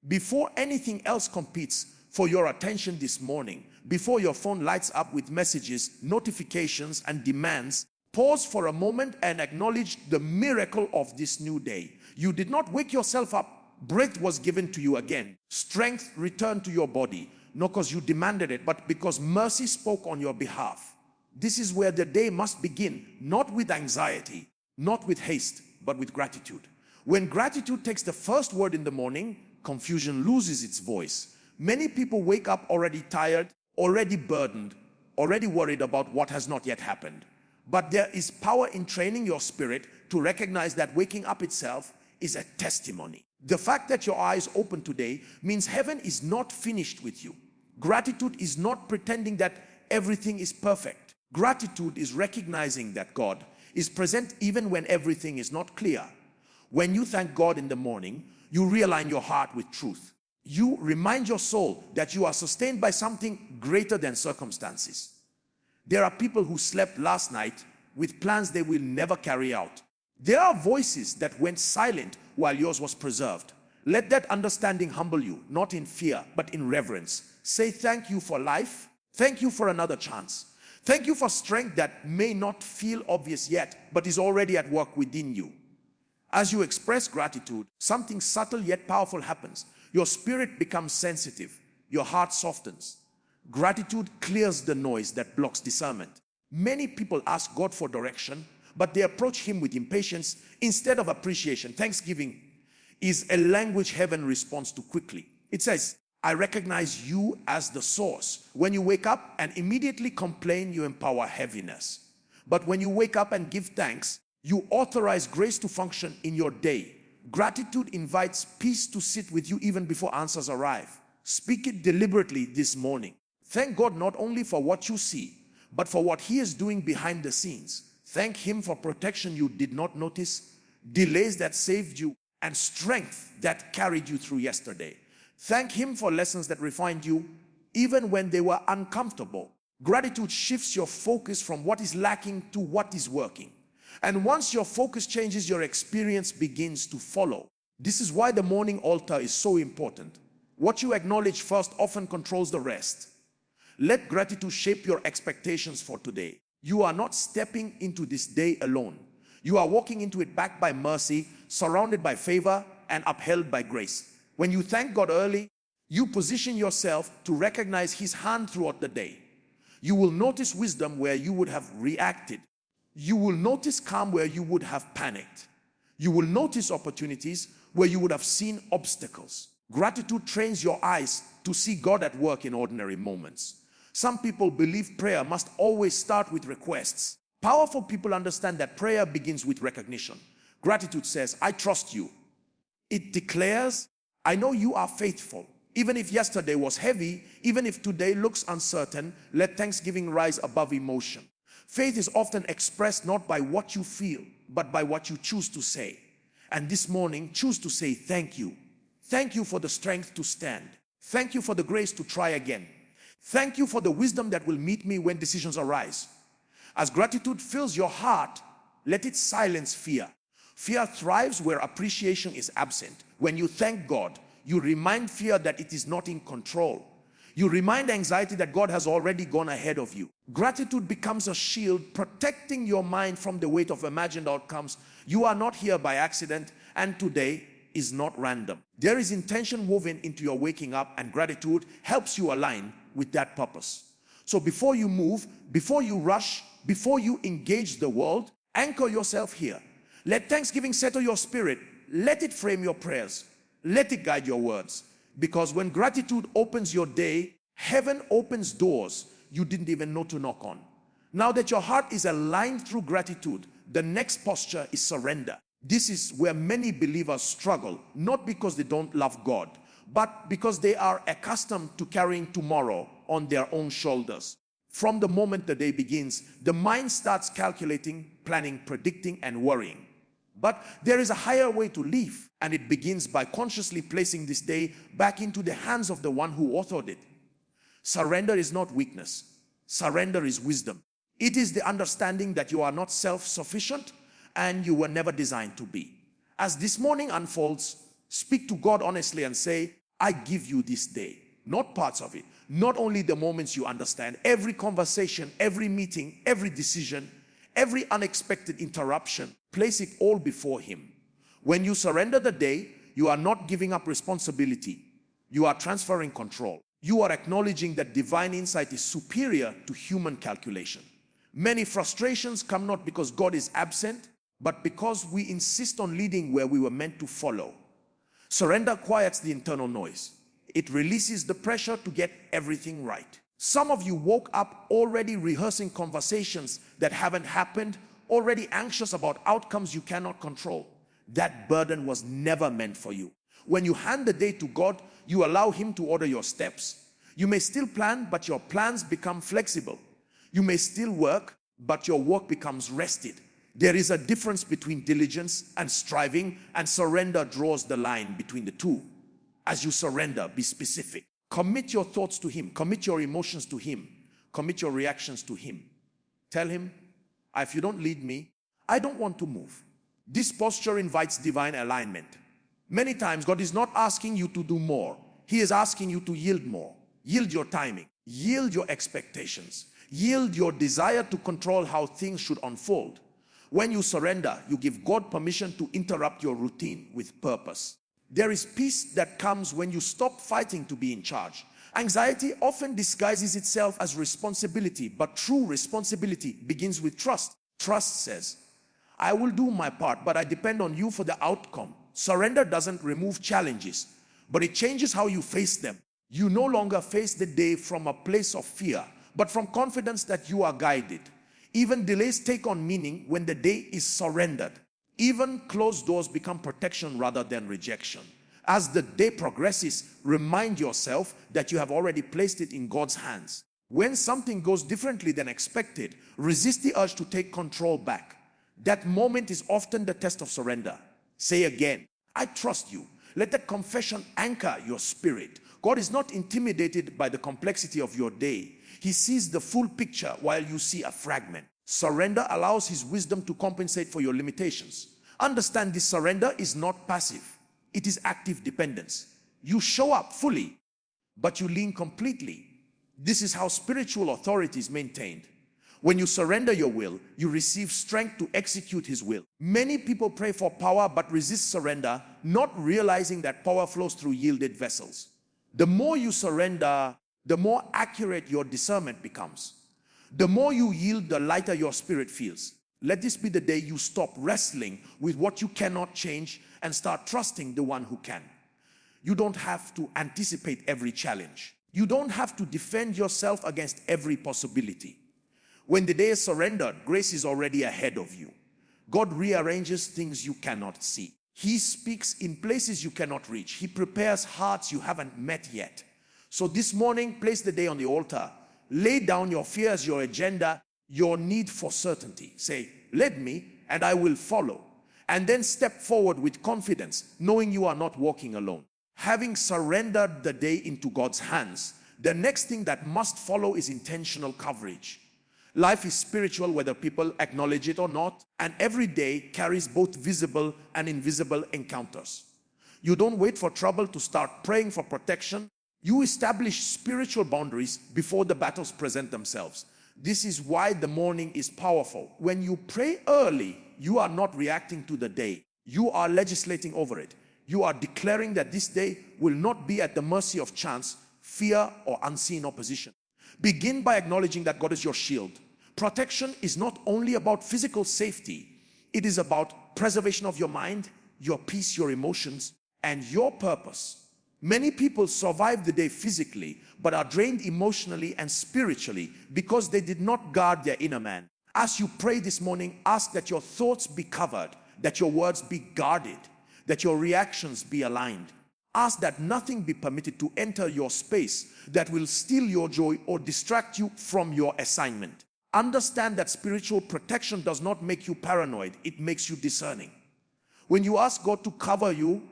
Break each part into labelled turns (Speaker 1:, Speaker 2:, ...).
Speaker 1: Before anything else competes for your attention this morning, before your phone lights up with messages, notifications, and demands, pause for a moment and acknowledge the miracle of this new day. You did not wake yourself up. Breath was given to you again. Strength returned to your body, not because you demanded it, but because mercy spoke on your behalf. This is where the day must begin, not with anxiety, not with haste, but with gratitude. When gratitude takes the first word in the morning, confusion loses its voice. Many people wake up already tired, already burdened, already worried about what has not yet happened. But there is power in training your spirit to recognize that waking up itself is a testimony. The fact that your eyes open today means heaven is not finished with you. Gratitude is not pretending that everything is perfect. Gratitude is recognizing that God is present even when everything is not clear. When you thank God in the morning, you realign your heart with truth. You remind your soul that you are sustained by something greater than circumstances. There are people who slept last night with plans they will never carry out. There are voices that went silent while yours was preserved. Let that understanding humble you, not in fear, but in reverence. Say thank you for life. Thank you for another chance. Thank you for strength that may not feel obvious yet, but is already at work within you. As you express gratitude, something subtle yet powerful happens. Your spirit becomes sensitive. Your heart softens. Gratitude clears the noise that blocks discernment. Many people ask God for direction, but they approach him with impatience instead of appreciation. Thanksgiving is a language heaven responds to quickly. It says, I recognize you as the source. When you wake up and immediately complain, you empower heaviness. But when you wake up and give thanks, you authorize grace to function in your day. Gratitude invites peace to sit with you even before answers arrive. Speak it deliberately this morning. Thank God not only for what you see, but for what he is doing behind the scenes. Thank him for protection you did not notice, delays that saved you, and strength that carried you through yesterday. Thank him for lessons that refined you, even when they were uncomfortable. Gratitude shifts your focus from what is lacking to what is working. And once your focus changes, your experience begins to follow. This is why the morning altar is so important. What you acknowledge first often controls the rest. Let gratitude shape your expectations for today. You are not stepping into this day alone. You are walking into it backed by mercy, surrounded by favor, and upheld by grace. When you thank God early, you position yourself to recognize his hand throughout the day. You will notice wisdom where you would have reacted. You will notice calm where you would have panicked. You will notice opportunities where you would have seen obstacles. Gratitude trains your eyes to see God at work in ordinary moments. Some people believe prayer must always start with requests. Powerful people understand that prayer begins with recognition. Gratitude says, I trust you. It declares, I know you are faithful. Even if yesterday was heavy, even if today looks uncertain, let thanksgiving rise above emotion. Faith is often expressed not by what you feel, but by what you choose to say. And this morning, choose to say thank you. Thank you for the strength to stand. Thank you for the grace to try again. Thank you for the wisdom that will meet me when decisions arise. As gratitude fills your heart, let it silence fear. Fear thrives where appreciation is absent. When you thank God, you remind fear that it is not in control. You remind anxiety that God has already gone ahead of you. Gratitude becomes a shield protecting your mind from the weight of imagined outcomes. You are not here by accident, and today is not random. There is intention woven into your waking up, and gratitude helps you align with that purpose. So before you move, before you rush, before you engage the world, anchor yourself here. Let thanksgiving settle your spirit. Let it frame your prayers. Let it guide your words. Because when gratitude opens your day, heaven opens doors you didn't even know to knock on. Now that your heart is aligned through gratitude, the next posture is surrender. This is where many believers struggle, not because they don't love God, but because they are accustomed to carrying tomorrow on their own shoulders. From the moment the day begins, the mind starts calculating, planning, predicting, and worrying. But there is a higher way to live, and it begins by consciously placing this day back into the hands of the one who authored it. Surrender is not weakness. Surrender is wisdom. It is the understanding that you are not self-sufficient and you were never designed to be. As this morning unfolds, speak to God honestly and say, I give you this day, not parts of it, not only the moments you understand, every conversation, every meeting, every decision, every unexpected interruption, place it all before him. When you surrender the day, you are not giving up responsibility. You are transferring control. You are acknowledging that divine insight is superior to human calculation. Many frustrations come not because God is absent, but because we insist on leading where we were meant to follow. Surrender quiets the internal noise. It releases the pressure to get everything right. Some of you woke up already rehearsing conversations that haven't happened, already anxious about outcomes you cannot control. That burden was never meant for you. When you hand the day to God, you allow him to order your steps. You may still plan, but your plans become flexible. You may still work, but your work becomes rested. There is a difference between diligence and striving, and surrender draws the line between the two. As you surrender, be specific. Commit your thoughts to him. Commit your emotions to him. Commit your reactions to him. Tell him, if you don't lead me, I don't want to move. This posture invites divine alignment. Many times God is not asking you to do more. He is asking you to yield more. Yield your timing. Yield your expectations. Yield your desire to control how things should unfold. When you surrender, you give God permission to interrupt your routine with purpose. There is peace that comes when you stop fighting to be in charge. Anxiety often disguises itself as responsibility, but true responsibility begins with trust. Trust says, I will do my part, but I depend on you for the outcome. Surrender doesn't remove challenges, but it changes how you face them. You no longer face the day from a place of fear, but from confidence that you are guided. Even delays take on meaning when the day is surrendered. Even closed doors become protection rather than rejection. As the day progresses, remind yourself that you have already placed it in God's hands. When something goes differently than expected, resist the urge to take control back. That moment is often the test of surrender. Say again, I trust you. Let that confession anchor your spirit. God is not intimidated by the complexity of your day. He sees the full picture while you see a fragment. Surrender allows his wisdom to compensate for your limitations. Understand this: surrender is not passive. It is active dependence. You show up fully, but you lean completely. This is how spiritual authority is maintained. When you surrender your will, you receive strength to execute his will. Many people pray for power but resist surrender, not realizing that power flows through yielded vessels. The more you surrender, the more accurate your discernment becomes. The more you yield, the lighter your spirit feels. Let this be the day you stop wrestling with what you cannot change and start trusting the one who can. You don't have to anticipate every challenge. You don't have to defend yourself against every possibility. When the day is surrendered, grace is already ahead of you. God rearranges things you cannot see. He speaks in places you cannot reach. He prepares hearts you haven't met yet. So this morning, place the day on the altar. Lay down your fears, your agenda, your need for certainty. Say, lead me and I will follow. And then step forward with confidence, knowing you are not walking alone. Having surrendered the day into God's hands, the next thing that must follow is intentional coverage. Life is spiritual whether people acknowledge it or not, and every day carries both visible and invisible encounters. You don't wait for trouble to start praying for protection. You establish spiritual boundaries before the battles present themselves. This is why the morning is powerful. When you pray early, you are not reacting to the day. You are legislating over it. You are declaring that this day will not be at the mercy of chance, fear, or unseen opposition. Begin by acknowledging that God is your shield. Protection is not only about physical safety. It is about preservation of your mind, your peace, your emotions, and your purpose. Many people survive the day physically, but are drained emotionally and spiritually because they did not guard their inner man. As you pray this morning, ask that your thoughts be covered, that your words be guarded, that your reactions be aligned. Ask that nothing be permitted to enter your space that will steal your joy or distract you from your assignment. Understand that spiritual protection does not make you paranoid, it makes you discerning. When you ask God to cover you,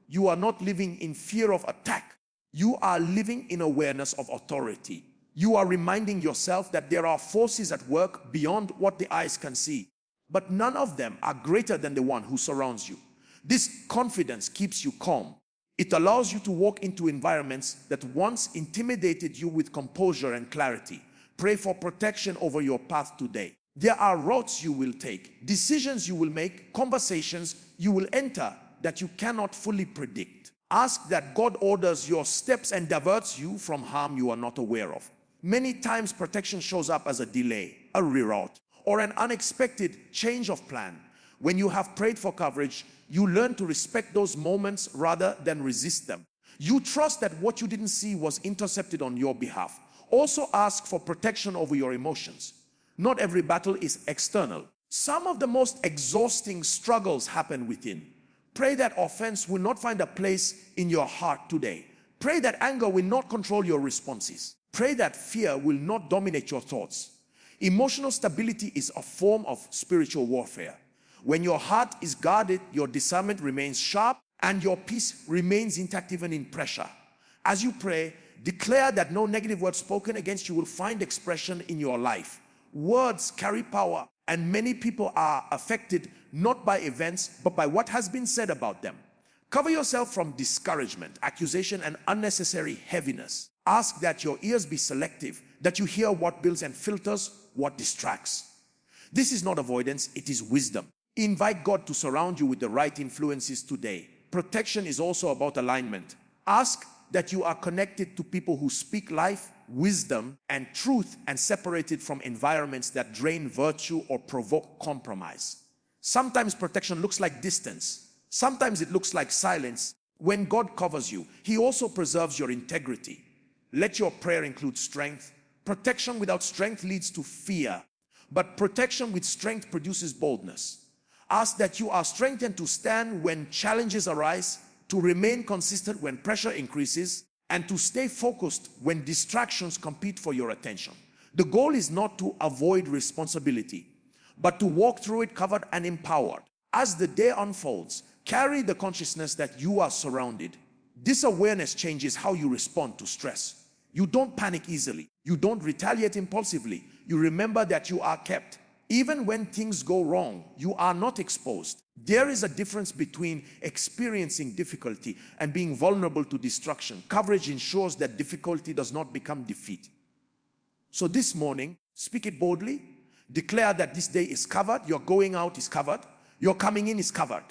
Speaker 1: you are not living in fear of attack. You are living in awareness of authority. You are reminding yourself that there are forces at work beyond what the eyes can see, but none of them are greater than the one who surrounds you. This confidence keeps you calm. It allows you to walk into environments that once intimidated you with composure and clarity. Pray for protection over your path today. There are routes you will take, decisions you will make, conversations you will enter that you cannot fully predict. Ask that God orders your steps and diverts you from harm you are not aware of. Many times protection shows up as a delay, a reroute, or an unexpected change of plan. When you have prayed for coverage, you learn to respect those moments rather than resist them. You trust that what you didn't see was intercepted on your behalf. Also ask for protection over your emotions. Not every battle is external. Some of the most exhausting struggles happen within. Pray that offense will not find a place in your heart today. Pray that anger will not control your responses. Pray that fear will not dominate your thoughts. Emotional stability is a form of spiritual warfare. When your heart is guarded, your discernment remains sharp and your peace remains intact even in pressure. As you pray, declare that no negative word spoken against you will find expression in your life. Words carry power, and many people are affected not by events but by what has been said about them. Cover yourself from discouragement, accusation, and unnecessary heaviness. Ask that your ears be selective, that you hear what builds and filters what distracts. This is not avoidance, it is wisdom. Invite God to surround you with the right influences today. Protection is also about alignment. Ask that you are connected to people who speak life, wisdom, and truth, and separated from environments that drain virtue or provoke compromise. Sometimes protection looks like distance. Sometimes it looks like silence. When God covers you, He also preserves your integrity. Let your prayer include strength. Protection without strength leads to fear, but protection with strength produces boldness. Ask that you are strengthened to stand when challenges arise, to remain consistent when pressure increases, and to stay focused when distractions compete for your attention. The goal is not to avoid responsibility, but to walk through it covered and empowered. As the day unfolds, carry the consciousness that you are surrounded. This awareness changes how you respond to stress. You don't panic easily. You don't retaliate impulsively. You remember that you are kept. Even when things go wrong, you are not exposed. There is a difference between experiencing difficulty and being vulnerable to destruction. Coverage ensures that difficulty does not become defeat. So this morning, speak it boldly. Declare that this day is covered. Your going out is covered. Your coming in is covered.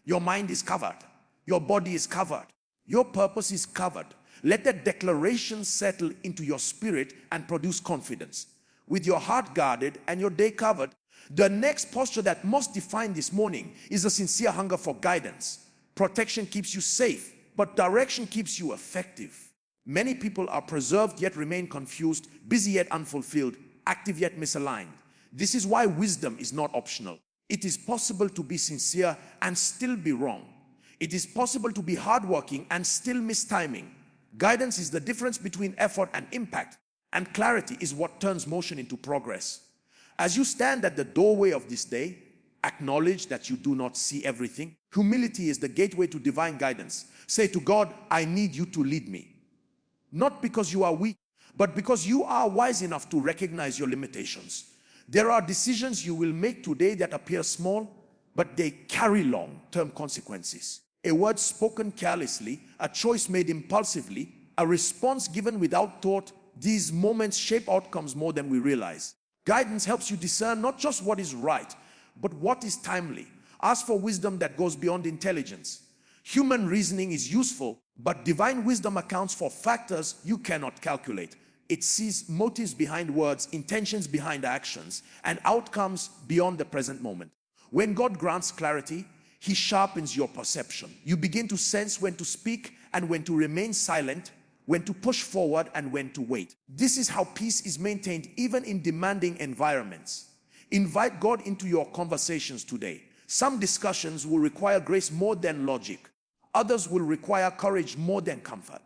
Speaker 1: Your mind is covered. Your body is covered. Your purpose is covered. Let that declaration settle into your spirit and produce confidence. With your heart guarded and your day covered, the next posture that must define this morning is a sincere hunger for guidance. Protection keeps you safe, but direction keeps you effective. Many people are preserved yet remain confused, busy yet unfulfilled, active yet misaligned. This is why wisdom is not optional. It is possible to be sincere and still be wrong. It is possible to be hardworking and still miss timing. Guidance is the difference between effort and impact, and clarity is what turns motion into progress. As you stand at the doorway of this day, acknowledge that you do not see everything. Humility is the gateway to divine guidance. Say to God, I need you to lead me. Not because you are weak, but because you are wise enough to recognize your limitations. There are decisions you will make today that appear small, but they carry long-term consequences. A word spoken carelessly, a choice made impulsively, a response given without thought, these moments shape outcomes more than we realize. Guidance helps you discern not just what is right, but what is timely. Ask for wisdom that goes beyond intelligence. Human reasoning is useful, but divine wisdom accounts for factors you cannot calculate. It sees motives behind words, intentions behind actions, and outcomes beyond the present moment. When God grants clarity, He sharpens your perception. You begin to sense when to speak and when to remain silent, when to push forward and when to wait. This is how peace is maintained even in demanding environments. Invite God into your conversations today. Some discussions will require grace more than logic. Others will require courage more than comfort.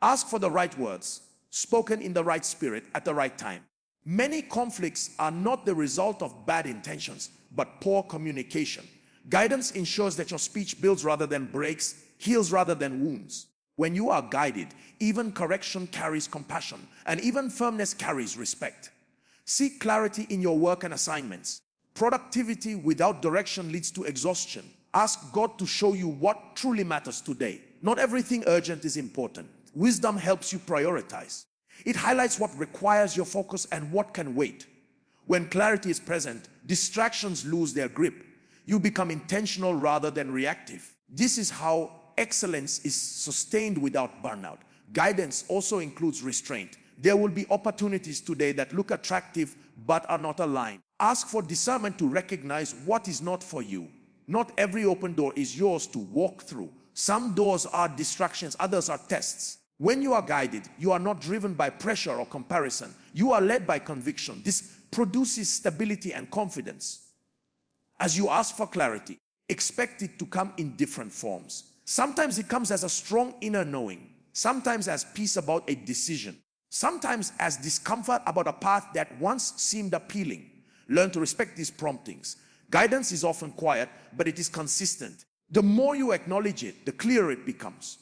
Speaker 1: Ask for the right words, spoken in the right spirit at the right time. Many conflicts are not the result of bad intentions, but poor communication. Guidance ensures that your speech builds rather than breaks, heals rather than wounds. When you are guided, even correction carries compassion, and even firmness carries respect. Seek clarity in your work and assignments. Productivity without direction leads to exhaustion. Ask God to show you what truly matters today. Not everything urgent is important. Wisdom helps you prioritize. It highlights what requires your focus and what can wait. When clarity is present, distractions lose their grip. You become intentional rather than reactive. This is how excellence is sustained without burnout. Guidance also includes restraint. There will be opportunities today that look attractive but are not aligned. Ask for discernment to recognize what is not for you. Not every open door is yours to walk through. Some doors are distractions, others are tests. When you are guided, you are not driven by pressure or comparison. You are led by conviction. This produces stability and confidence. As you ask for clarity, expect it to come in different forms. Sometimes it comes as a strong inner knowing. Sometimes as peace about a decision. Sometimes as discomfort about a path that once seemed appealing. Learn to respect these promptings. Guidance is often quiet, but it is consistent. The more you acknowledge it, the clearer it becomes.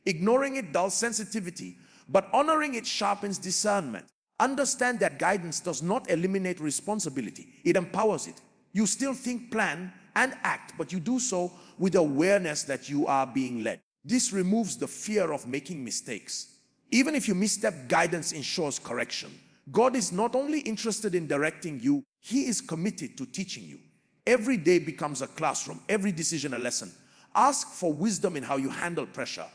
Speaker 1: Ignoring it dulls sensitivity, but honoring it sharpens discernment. Understand that guidance does not eliminate responsibility. It empowers it. You still think, plan, and act, but you do so with awareness that you are being led. This removes the fear of making mistakes. Even if you misstep, guidance ensures correction. God is not only interested in directing you, He is committed to teaching you. Every day becomes a classroom, every decision a lesson. Ask for wisdom in how you handle pressure.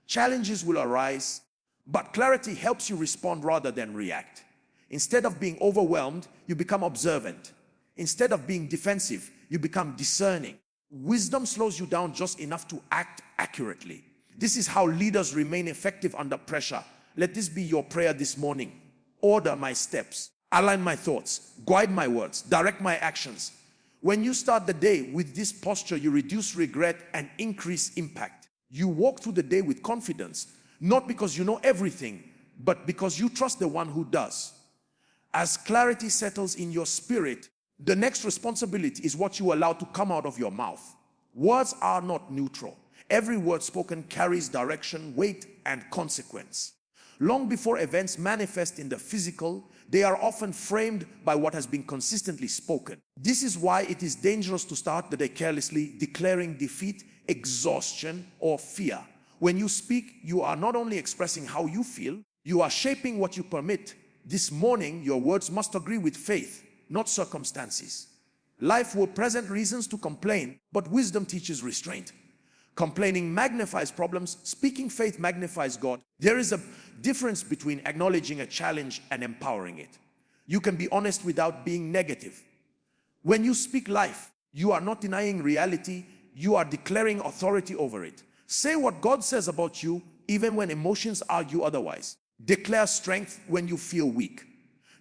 Speaker 1: Challenges will arise, but clarity helps you respond rather than react. Instead of being overwhelmed, you become observant. Instead of being defensive, you become discerning. Wisdom slows you down just enough to act accurately. This is how leaders remain effective under pressure. Let this be your prayer this morning. Order my steps, align my thoughts, guide my words, direct my actions. When you start the day with this posture, you reduce regret and increase impact. You walk through the day with confidence, not because you know everything, but because you trust the one who does. As clarity settles in your spirit, the next responsibility is what you allow to come out of your mouth. Words are not neutral. Every word spoken carries direction, weight, and consequence. Long before events manifest in the physical, they are often framed by what has been consistently spoken. This is why it is dangerous to start the day carelessly, declaring defeat, exhaustion, or fear. When you speak, you are not only expressing how you feel, you are shaping what you permit. This morning, your words must agree with faith, not circumstances. Life will present reasons to complain, but wisdom teaches restraint. Complaining magnifies problems. Speaking faith magnifies God. There is a difference between acknowledging a challenge and empowering it. You can be honest without being negative. When you speak life, you are not denying reality, you are declaring authority over it. Say what God says about you, even when emotions argue otherwise. Declare strength when you feel weak.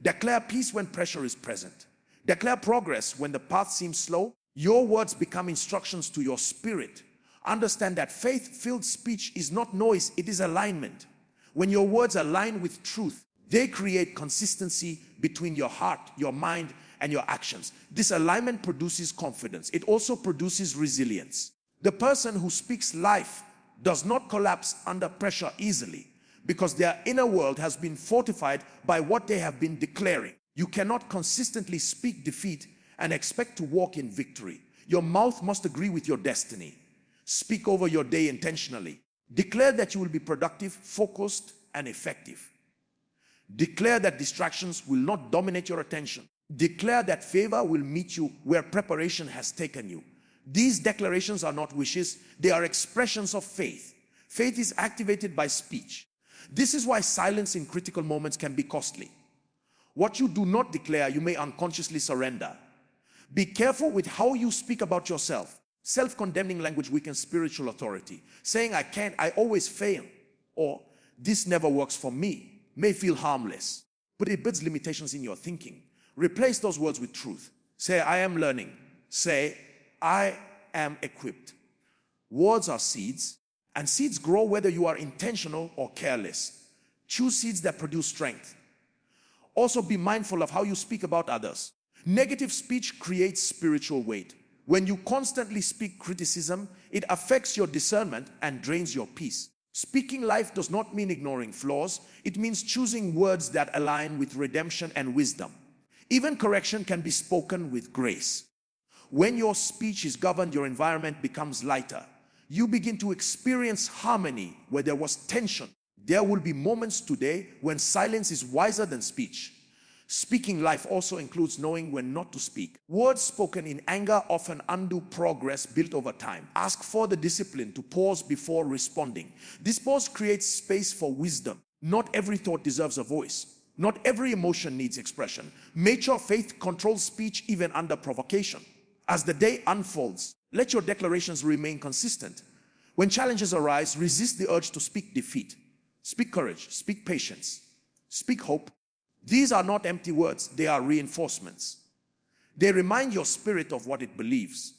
Speaker 1: Declare peace when pressure is present. Declare progress when the path seems slow. Your words become instructions to your spirit. Understand that faith-filled speech is not noise, it is alignment. When your words align with truth, they create consistency between your heart, your mind, and your actions. This alignment produces confidence. It also produces resilience. The person who speaks life does not collapse under pressure easily because their inner world has been fortified by what they have been declaring. You cannot consistently speak defeat and expect to walk in victory. Your mouth must agree with your destiny. Speak over your day intentionally. Declare that you will be productive, focused, and effective. Declare that distractions will not dominate your attention. Declare that favor will meet you where preparation has taken you. These declarations are not wishes, they are expressions of faith. Faith is activated by speech. This is why silence in critical moments can be costly. What you do not declare, you may unconsciously surrender. Be careful with how you speak about yourself. Self-condemning language weakens spiritual authority. Saying I can't, I always fail, or this never works for me may feel harmless, but it builds limitations in your thinking. Replace those words with truth. Say I am learning. Say I am equipped. Words are seeds, and seeds grow whether you are intentional or careless. Choose seeds that produce strength. Also be mindful of how you speak about others. Negative speech creates spiritual weight. When you constantly speak criticism, it affects your discernment and drains your peace. Speaking life does not mean ignoring flaws. It means choosing words that align with redemption and wisdom. Even correction can be spoken with grace. When your speech is governed, your environment becomes lighter. You begin to experience harmony where there was tension. There will be moments today when silence is wiser than speech. Speaking life also includes knowing when not to speak. Words spoken in anger often undo progress built over time. Ask for the discipline to pause before responding. This pause creates space for wisdom. Not every thought deserves a voice. Not every emotion needs expression. Mature faith controls speech even under provocation. As the day unfolds, let your declarations remain consistent. When challenges arise, resist the urge to speak defeat. Speak courage, speak patience, speak hope. These are not empty words, they are reinforcements. They remind your spirit of what it believes.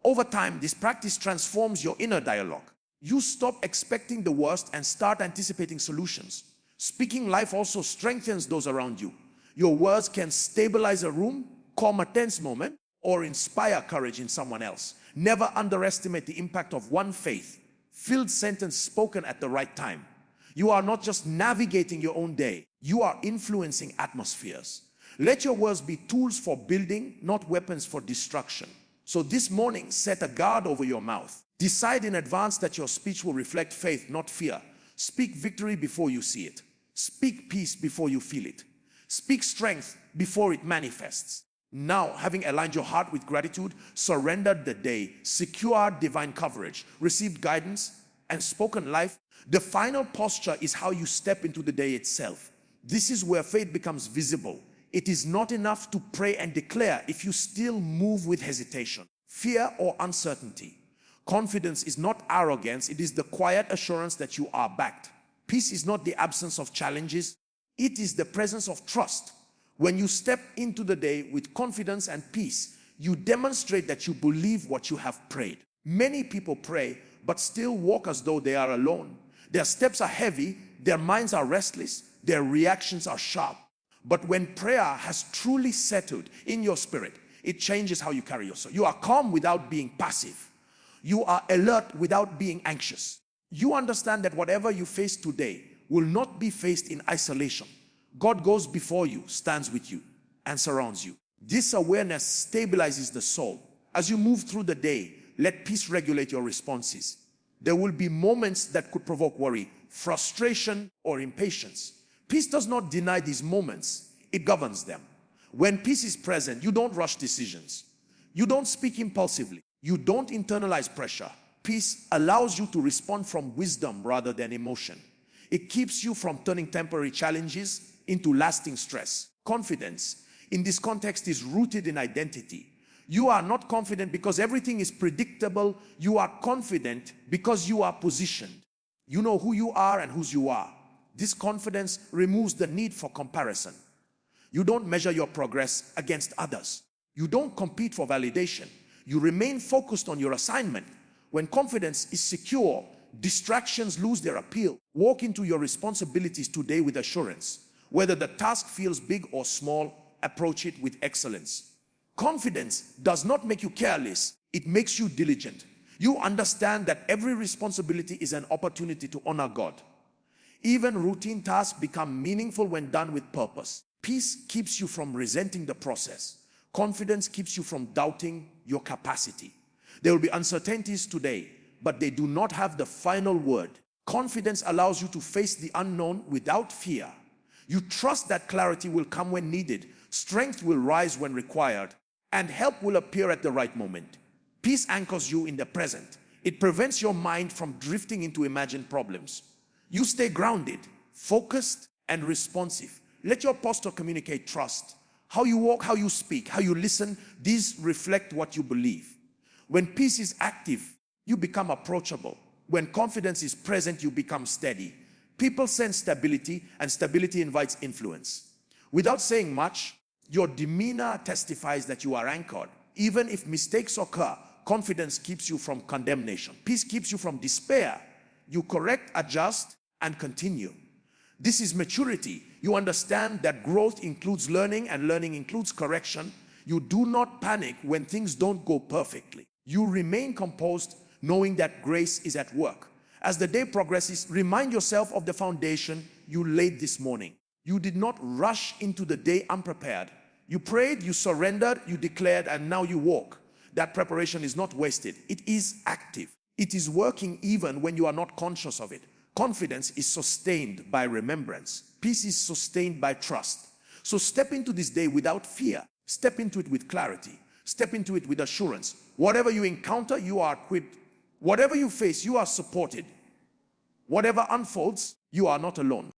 Speaker 1: Over time, this practice transforms your inner dialogue. You stop expecting the worst and start anticipating solutions. Speaking life also strengthens those around you. Your words can stabilize a room, calm a tense moment, or inspire courage in someone else. Never underestimate the impact of one faith-filled sentence spoken at the right time. You are not just navigating your own day, you are influencing atmospheres. Let your words be tools for building, not weapons for destruction. So this morning, set a guard over your mouth. Decide in advance that your speech will reflect faith, not fear. Speak victory before you see it. Speak peace before you feel it. Speak strength before it manifests. Now, having aligned your heart with gratitude, surrendered the day, secured divine coverage, received guidance, and spoken life, the final posture is how you step into the day itself. This is where faith becomes visible. It is not enough to pray and declare if you still move with hesitation, fear, or uncertainty. Confidence is not arrogance, it is the quiet assurance that you are backed. Peace is not the absence of challenges, it is the presence of trust. When you step into the day with confidence and peace, you demonstrate that you believe what you have prayed. Many people pray, but still walk as though they are alone. Their steps are heavy, their minds are restless, their reactions are sharp. But when prayer has truly settled in your spirit, it changes how you carry yourself. You are calm without being passive. You are alert without being anxious. You understand that whatever you face today will not be faced in isolation. God goes before you, stands with you, and surrounds you. This awareness stabilizes the soul. As you move through the day, let peace regulate your responses. There will be moments that could provoke worry, frustration, or impatience. Peace does not deny these moments, it governs them. When peace is present, you don't rush decisions. You don't speak impulsively. You don't internalize pressure. Peace allows you to respond from wisdom rather than emotion. It keeps you from turning temporary challenges into lasting stress. Confidence in this context is rooted in identity. You are not confident because everything is predictable. You are confident because you are positioned. You know who you are and whose you are. This confidence removes the need for comparison. You don't measure your progress against others. You don't compete for validation. You remain focused on your assignment. When confidence is secure, distractions lose their appeal. Walk into your responsibilities today with assurance. Whether the task feels big or small, approach it with excellence. Confidence does not make you careless, it makes you diligent. You understand that every responsibility is an opportunity to honor God. Even routine tasks become meaningful when done with purpose. Peace keeps you from resenting the process. Confidence keeps you from doubting your capacity. There will be uncertainties today, but they do not have the final word. Confidence allows you to face the unknown without fear. You trust that clarity will come when needed, strength will rise when required, and help will appear at the right moment. Peace anchors you in the present. It prevents your mind from drifting into imagined problems. You stay grounded, focused, and responsive. Let your posture communicate trust. How you walk, how you speak, how you listen, these reflect what you believe. When peace is active, you become approachable. When confidence is present, you become steady. People sense stability, and stability invites influence. Without saying much, your demeanor testifies that you are anchored. Even if mistakes occur, confidence keeps you from condemnation. Peace keeps you from despair. You correct, adjust, and continue. This is maturity. You understand that growth includes learning and learning includes correction. You do not panic when things don't go perfectly. You remain composed, knowing that grace is at work. As the day progresses, remind yourself of the foundation you laid this morning. You did not rush into the day unprepared. You prayed, you surrendered, you declared, and now you walk. That preparation is not wasted. It is active. It is working even when you are not conscious of it. Confidence is sustained by remembrance. Peace is sustained by trust. So step into this day without fear. Step into it with clarity. Step into it with assurance. Whatever you encounter, you are equipped. Whatever you face, you are supported. Whatever unfolds, you are not alone.